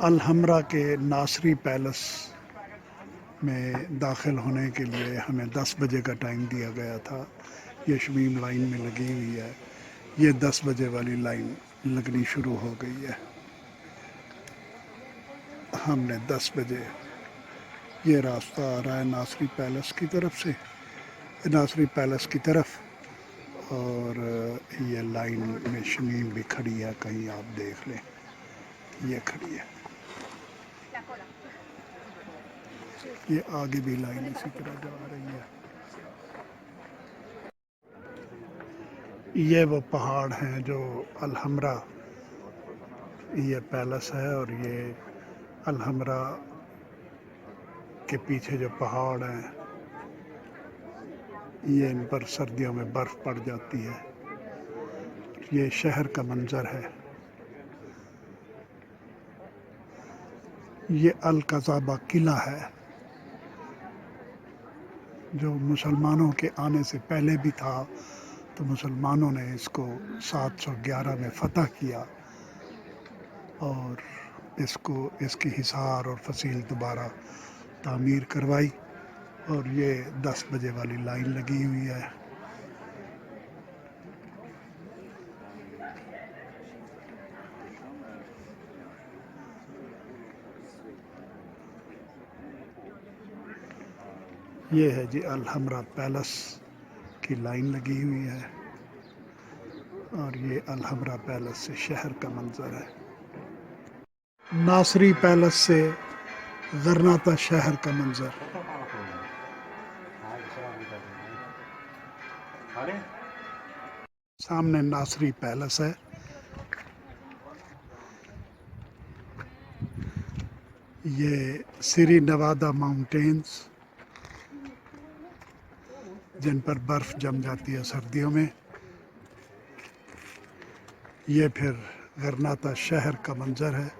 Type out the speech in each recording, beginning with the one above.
अल-हमरा के नासरी पैलेस में दाखिल होने के लिए हमें 10 बजे का टाइम दिया गया था। ये शमीम लाइन में लगी हुई है। ये 10 बजे वाली लाइन लगनी शुरू हो गई है। हमने 10 बजे ये रास्ता आ रहा है नासरी पैलेस की तरफ से, नासरी पैलेस की तरफ, और ये लाइन में शमीम भी खड़ी है। कहीं आप देख लें, ये खड़ी है। ये आगे भी लाइन इसी तरह जा रही है। ये वो पहाड़ हैं जो अल-हमरा, ये पैलेस है, और ये अल-हमरा के पीछे जो पहाड़ हैं, ये इन पर सर्दियों में बर्फ़ पड़ जाती है। ये शहर का मंजर है। ये अल-कज़ाबा किला है, जो मुसलमानों के आने से पहले भी था, तो मुसलमानों ने इसको 711 में फ़तह किया और इसकी हिसार और फसील दोबारा तामीर करवाई। और ये 10 बजे वाली लाइन लगी हुई है। ये है जी अल-हमरा पैलेस की लाइन लगी हुई है, और ये अल-हमरा पैलेस से शहर का मंजर है। नासरी पैलेस से गरनाता शहर का मंजर। सामने नासरी पैलेस है। ये सिरी नवादा माउंटेन्स, जिन पर बर्फ़ जम जाती है सर्दियों में। ये फिर गरनाता शहर का मंजर है।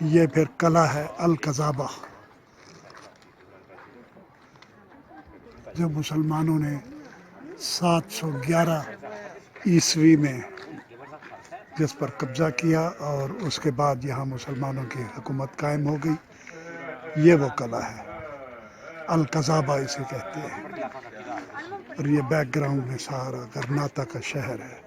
ये फिर कला है अल-कज़ाबा, जो मुसलमानों ने 711 ईस्वी में जिस पर कब्ज़ा किया, और उसके बाद यहाँ मुसलमानों की हुकूमत कायम हो गई। ये वो कला है, अल-कज़ाबा इसे कहते हैं। और ये बैकग्राउंड में सारा गरनाता का शहर है।